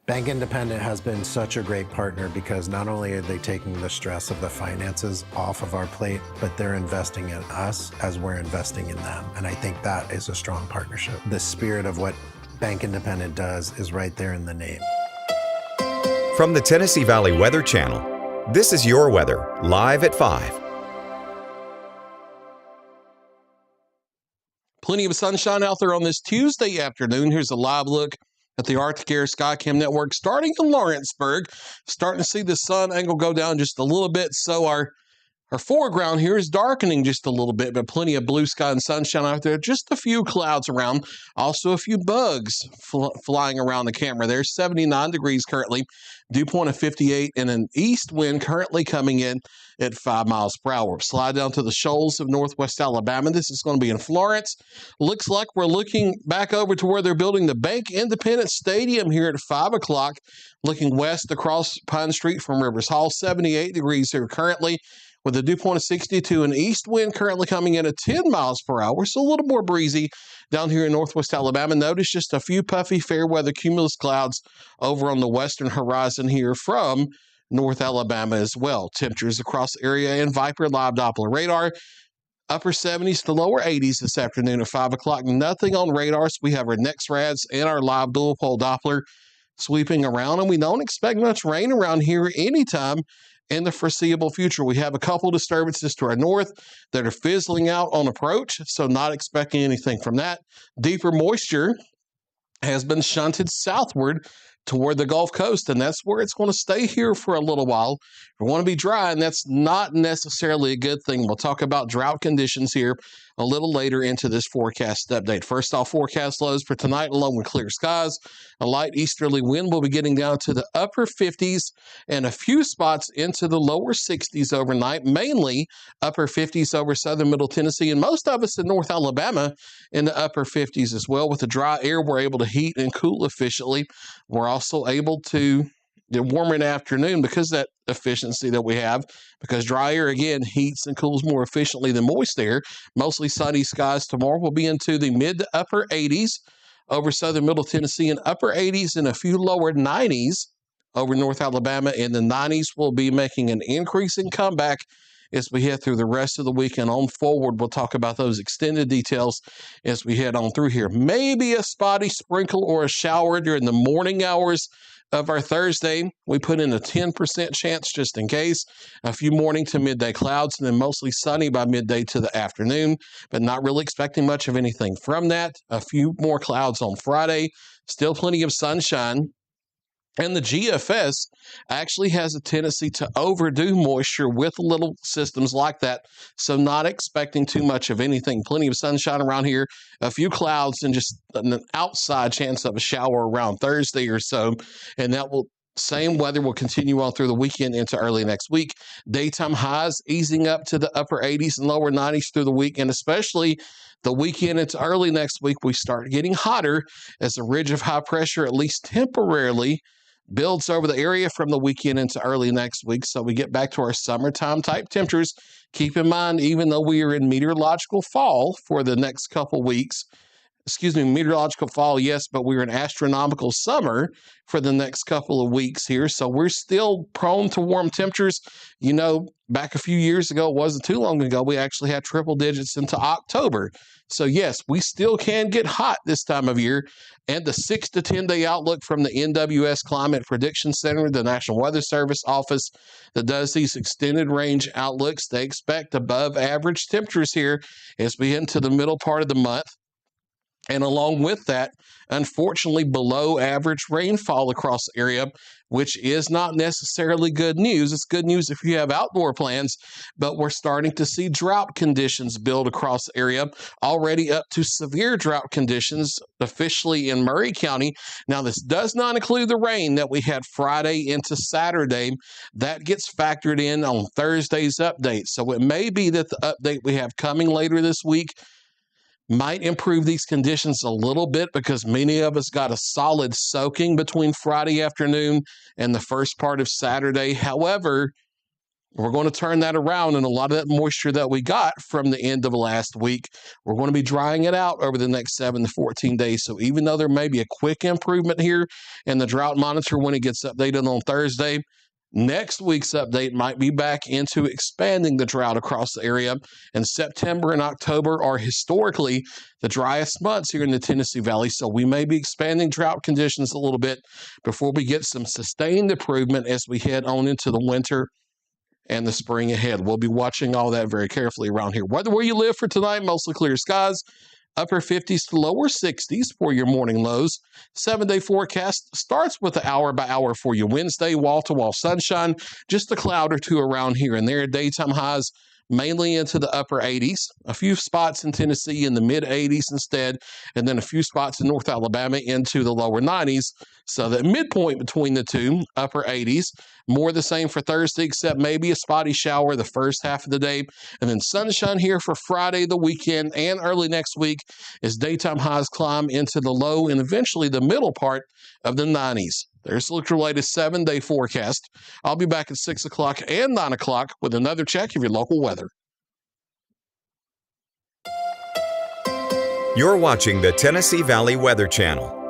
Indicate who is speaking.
Speaker 1: Bank Independent has been such a great partner because not only are they taking the stress of the finances off of our plate, but they're investing in us as we're investing in them. And I think that is a strong partnership. The spirit of what Bank Independent does is right there in the name.
Speaker 2: From the Tennessee Valley Weather Channel, this is your weather, live at 5.
Speaker 3: Plenty of sunshine out there on this Tuesday afternoon. Here's a live look at the Arctic Air Skycam network starting in Lawrenceburg. Starting to see the sun angle go down just a little bit, so our foreground here is darkening just a little bit, but plenty of blue sky and sunshine out there. Just a few clouds around. Also a few bugs flying around the camera. There's 79 degrees currently. Dew point of 58 and an east wind currently coming in at 5 miles per hour. Slide down to the shoals of northwest Alabama. This is going to be in Florence. Looks like we're looking back over to where they're building the Bank Independent Stadium here at 5 o'clock. Looking west across Pine Street from Rivers Hall. 78 degrees here currently, with a dew point of 62, an east wind currently coming in at 10 miles per hour, so a little more breezy down here in northwest Alabama. Notice just a few puffy fair weather cumulus clouds over on the western horizon here from North Alabama as well. Temperatures across the area and Viper Live Doppler radar, upper 70s to lower 80s this afternoon at 5 o'clock. Nothing on radar, so we have our NEXRADS and our live dual pole Doppler sweeping around, and we don't expect much rain around here anytime in the foreseeable future. We have a couple disturbances to our north that are fizzling out on approach, so not expecting anything from that. Deeper moisture has been shunted southward toward the Gulf Coast, and that's where it's going to stay here for a little while. We want to be dry, and that's not necessarily a good thing. We'll talk about drought conditions here a little later into this forecast update. First off, forecast lows for tonight along with clear skies. A light easterly wind will be getting down to the upper 50s and a few spots into the lower 60s overnight, mainly upper 50s over southern middle Tennessee, and most of us in North Alabama in the upper 50s as well. With the dry air, we're able to heat and cool efficiently. We're also able to warmer in the afternoon because of that efficiency that we have, because dry air, again, heats and cools more efficiently than moist air. Mostly sunny skies tomorrow. We'll be into the mid to upper 80s over southern middle Tennessee, and upper 80s and a few lower 90s over North Alabama. And the 90s will be making an increasing comeback as we head through the rest of the week and on forward. We'll talk about those extended details as we head on through here. Maybe a spotty sprinkle or a shower during the morning hours of our Thursday. We put in a 10% chance just in case. A few morning to midday clouds, and then mostly sunny by midday to the afternoon, but not really expecting much of anything from that. A few more clouds on Friday. Still plenty of sunshine. And the GFS actually has a tendency to overdo moisture with little systems like that, so not expecting too much of anything. Plenty of sunshine around here, a few clouds, and just an outside chance of a shower around Thursday or so, and that will same weather will continue on through the weekend into early next week. Daytime highs easing up to the upper 80s and lower 90s through the week, and especially the weekend into early next week, we start getting hotter as a ridge of high pressure, at least temporarily, builds over the area from the weekend into early next week. So we get back to our summertime type temperatures. Keep in mind, even though we are in meteorological fall for the next couple weeks, meteorological fall, yes, but we're in astronomical summer for the next couple of weeks here. So we're still prone to warm temperatures. You know, back a few years ago, it wasn't too long ago, we actually had triple digits into October. So yes, we still can get hot this time of year. And the 6 to 10 day outlook from the NWS Climate Prediction Center, the National Weather Service office that does these extended range outlooks, they expect above average temperatures here as we head into the middle part of the month. And along with that, unfortunately, below average rainfall across the area, which is not necessarily good news. It's good news if you have outdoor plans, but we're starting to see drought conditions build across the area, already up to severe drought conditions officially in Murray County. Now, this does not include the rain that we had Friday into Saturday. That gets factored in on Thursday's update. So it may be that the update we have coming later this week might improve these conditions a little bit, because many of us got a solid soaking between Friday afternoon and the first part of Saturday. However, We're going to turn that around, and a lot of that moisture that we got from the end of last week, we're going to be drying it out over the next 7 to 14 days. So even though there may be a quick improvement here in the drought monitor when it gets updated on Thursday, next week's update might be back into expanding the drought across the area. And September and October are historically the driest months here in the Tennessee Valley. So we may be expanding drought conditions a little bit before we get some sustained improvement as we head on into the winter and the spring ahead. We'll be watching all that very carefully around here. Weather where you live for tonight, mostly clear skies, upper 50s to lower 60s for your morning lows. 7-day forecast starts with the hour by hour for you Wednesday, wall-to-wall sunshine, just a cloud or two around here and there. Daytime highs mainly into the upper 80s, a few spots in Tennessee in the mid 80s instead, and then a few spots in North Alabama into the lower 90s. So the midpoint between the two, upper 80s, more the same for Thursday, except maybe a spotty shower the first half of the day, and then sunshine here for Friday, the weekend, and early next week as daytime highs climb into the low and eventually the middle part of the 90s. There's the latest 7-day forecast. I'll be back at 6 o'clock and 9 o'clock with another check of your local weather.
Speaker 2: You're watching the Tennessee Valley Weather Channel.